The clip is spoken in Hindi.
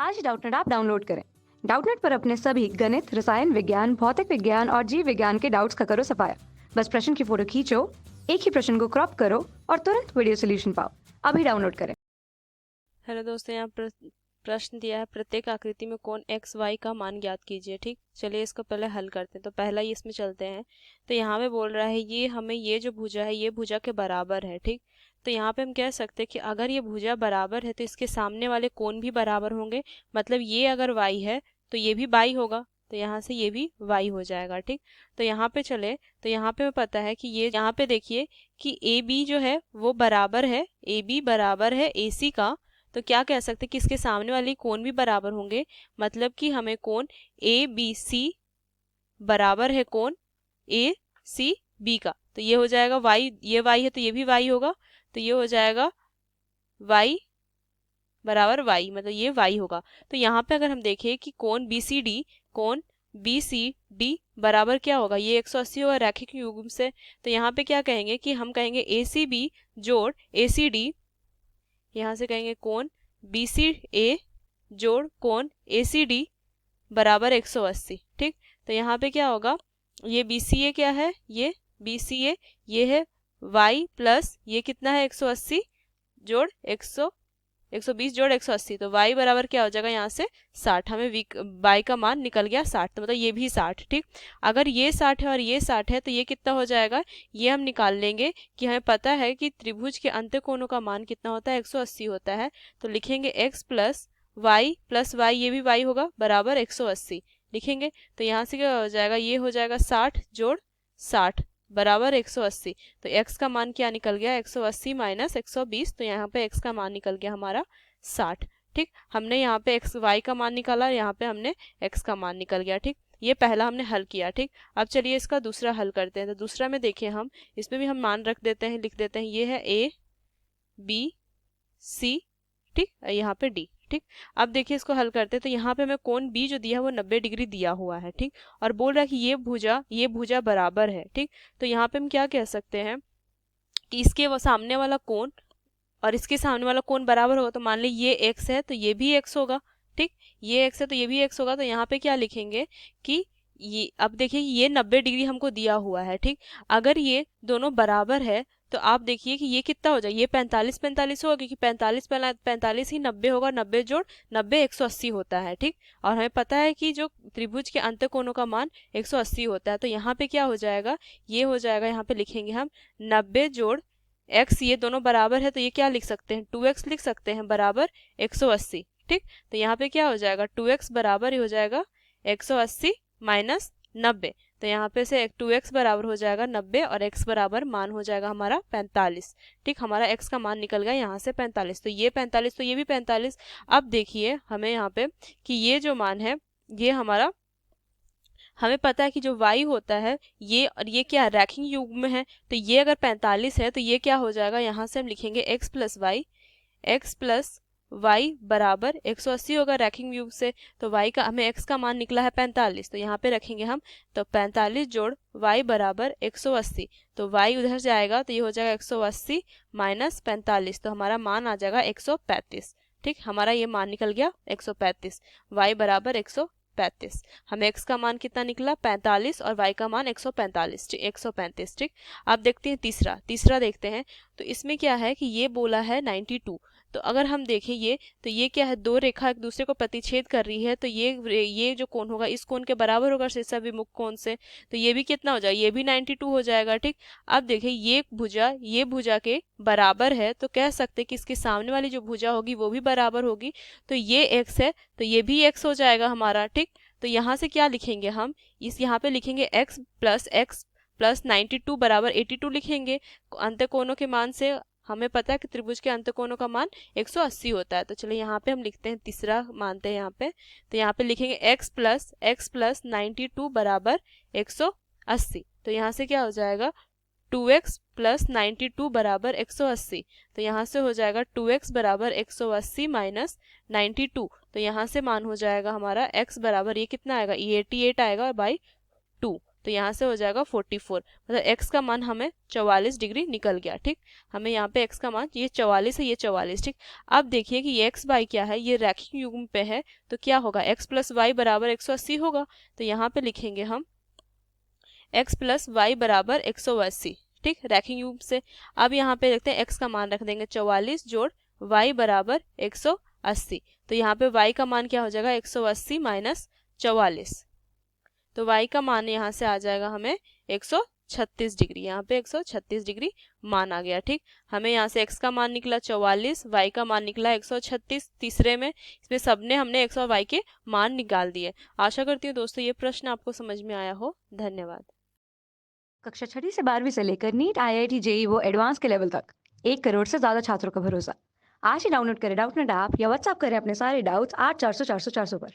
आज डाउटनेट ऐप डाउनलोड करें। डाउटनेट पर अपने सभी गणित, रसायन विज्ञान, भौतिक विज्ञान और जीव विज्ञान के डाउट्स का करो सफाया। बस प्रश्न की फोटो खींचो, एक ही प्रश्न को क्रॉप करो और तुरंत वीडियो सोल्यूशन पाओ। अभी डाउनलोड करें। हेलो दोस्तों, यहाँ प्रश्न दिया है, प्रत्येक आकृति में कोण एक्स वाई का मान ज्ञात कीजिए। ठीक, चलिए इसको पहले हल करते हैं। तो पहला ही इसमें चलते हैं। तो यहाँ पे बोल रहा है ये हमें ये जो भुजा है ये भुजा के बराबर है। ठीक, तो यहाँ पे हम कह सकते हैं कि अगर ये भुजा बराबर है तो इसके सामने वाले कोण भी बराबर होंगे। मतलब ये अगर वाई है तो ये भी बाई होगा, तो यहाँ से ये भी वाई हो जाएगा। ठीक, तो यहाँ पे चले तो यहाँ पे पता है कि ये यहाँ पे देखिए कि ए बी जो है वो बराबर है, ए बी बराबर है ए सी का। तो क्या कह सकते हैं कि इसके सामने वाले कोण भी बराबर होंगे। मतलब कि हमें कोण ए बी सी बराबर है कोण ए सी बी का। तो ये हो जाएगा वाई, ये वाई है तो ये भी वाई होगा। तो ये हो जाएगा वाई बराबर वाई, मतलब ये वाई होगा। तो यहाँ पे अगर हम देखें कि कोण बी सी डी बराबर क्या होगा, ये 180 होगा रैखिक युग्म से। तो यहाँ पे क्या कहेंगे कि हम कहेंगे ए सी बी जोड़ ए सी डी, यहाँ से कहेंगे कोण बी सी ए जोड़ कोण ए सी डी बराबर 180। ठीक, तो यहाँ पे क्या होगा, ये बी सी ए क्या है, ये बी सी ए ये है y प्लस ये कितना है 180 जोड़ 120 जोड़ 180। तो y बराबर क्या हो जाएगा, यहाँ से 60। हमें y का मान निकल गया 60, तो मतलब ये भी 60। ठीक, अगर ये 60 है और ये 60 है तो ये कितना हो जाएगा, ये हम निकाल लेंगे कि हमें पता है कि त्रिभुज के अंत्य कोणों का मान कितना होता है, 180 होता है। तो लिखेंगे x प्लस y, ये भी y होगा बराबर 180 लिखेंगे। तो यहाँ से क्या हो जाएगा, ये हो जाएगा 60 जोड़ 60 बराबर 180। तो x का मान क्या निकल गया, 180 माइनस 120। तो यहाँ पे x का मान निकल गया हमारा 60। ठीक, हमने यहाँ पे y का मान निकाला, यहाँ पे हमने x का मान निकल गया। ठीक, ये पहला हमने हल किया। ठीक, अब चलिए इसका दूसरा हल करते हैं। तो दूसरा में देखिए हम इसमें भी हम मान रख देते हैं, लिख देते हैं ये है a b c, ठीक, यहाँ पे d। ठीक, अब देखिए इसको हल करते हैं। तो यहाँ पे हमें कोण B जो दिया है वो 90 डिग्री दिया हुआ है। ठीक, और बोल रहा है कि ये भुजा बराबर है। ठीक, तो यहाँ पे हम क्या कह सकते हैं कि इसके वो सामने वाला कोण और इसके सामने वाला कोण बराबर होगा। तो मान ली ये x है तो ये भी x होगा। ठीक, ये x है तो ये भी x होगा। तो यहाँ पे क्या लिखेंगे कि ये, अब देखिए ये 90 डिग्री हमको दिया हुआ है। ठीक, अगर ये दोनों बराबर है तो आप देखिए कि ये कितना हो जाए, ये 45 होगा, क्योंकि 45 ही 90 होगा, 90 जोड़ 90 180 होता है। ठीक, और हमें पता है कि जो त्रिभुज के अंत्य कोणों का मान 180 होता है। तो यहाँ पे क्या हो जाएगा, ये हो जाएगा, यहाँ पे लिखेंगे हम 90 जोड़ x, ये दोनों बराबर है तो ये क्या लिख सकते हैं, 2x लिख सकते हैं बराबर 180। ठीक, तो यहाँ पे क्या हो जाएगा, 2x बराबर हो जाएगा 180 माइनस 90। तो यहाँ पे से 2x बराबर हो जाएगा 90 और x बराबर मान हो जाएगा हमारा 45। ठीक, हमारा x का मान निकल गया यहाँ से 45। तो ये 45 तो ये भी 45। अब देखिए हमें यहाँ पे कि ये जो मान है ये हमारा, हमें पता है कि जो y होता है ये और ये क्या रैखिक युग्म में है। तो ये अगर 45 है तो ये क्या हो जाएगा, यहाँ से हम लिखेंगे x प्लस वाई बराबर 180 होगा रैखिक युग्म से। तो y का हमें x का मान निकला है 45, तो यहाँ पे रखेंगे हम। तो 45 जोड़ y बराबर 180। तो y उधर जाएगा तो ये हो जाएगा 180 माइनस 45। तो हमारा मान आ जाएगा 135। ठीक, हमारा ये मान निकल गया 135, y बराबर 135। हमें x का मान कितना निकला 45 और y का मान 135। ठीक, अब देखते हैं तीसरा देखते हैं। तो इसमें क्या है कि ये बोला है 92। तो अगर हम देखें ये, तो ये क्या है, दो रेखा एक दूसरे को प्रतिच्छेद कर रही है। तो ये जो कोण होगा इस कोण के बराबर होगा शीर्ष विमुख कोण से। तो ये भी कितना हो जाएगा, ये भी 92 हो जाएगा। ठीक, अब देखिए ये भुजा के बराबर है तो कह सकते कि इसके सामने वाली जो भुजा होगी वो भी बराबर होगी। तो ये x है तो ये भी x हो जाएगा हमारा। ठीक, तो यहाँ से क्या लिखेंगे हम, यहाँ पे लिखेंगे x प्लस 92 बराबर 82 लिखेंगे। अंत्य कोणों के मान से हमें पता है कि त्रिभुज के अंत्य कोणों का मान 180 होता है। तो चलिए यहाँ पे हम लिखते हैं, तीसरा मानते हैं यहाँ पे। तो यहाँ पे लिखेंगे x प्लस 92 बराबर 180। तो यहाँ से क्या हो जाएगा, 2x प्लस 92 बराबर 180। तो यहाँ से हो जाएगा 2x बराबर 180 माइनस 92। तो यहाँ से मान हो जाएगा हमारा x बराबर, ये कितना आएगा, ये 88 आएगा बाई 2। तो यहाँ से हो जाएगा 44, मतलब x का मान हमें 44 डिग्री निकल गया। ठीक, हमें यहाँ पे x का मान, ये 44 है, ये 44। ठीक, अब देखिए कि ये x y क्या है, ये रैखिक युग्म पे है, तो क्या होगा, x प्लस वाई बराबर 180 होगा। तो यहाँ पे लिखेंगे हम x प्लस वाई बराबर 180। ठीक, रैखिक युग्म से। अब यहाँ पे देखते हैं x का मान रख देंगे 44 जोड़ y बराबर 180। तो यहाँ पे y का मान क्या हो जाएगा, 180 माइनस 44। तो y का मान यहाँ से आ जाएगा हमें 136 डिग्री, यहाँ पे 136 डिग्री मान आ गया। ठीक, हमें यहाँ से x का मान निकला 44, y का मान निकला 136 तीसरे में, इसमें सबने हमने x और y के मान निकाल दिए। आशा करती हूँ दोस्तों ये प्रश्न आपको समझ में आया हो। धन्यवाद। कक्षा 6वीं से 12वीं से लेकर नीट, IIT, जेई वो एडवांस के लेवल तक 1 करोड़ से ज्यादा छात्रों का भरोसा। आज ही डाउनलोड करें डाउटनेट ऐप या व्हाट्सएप करें अपने सारे डाउट्स 8400 400 400 पर।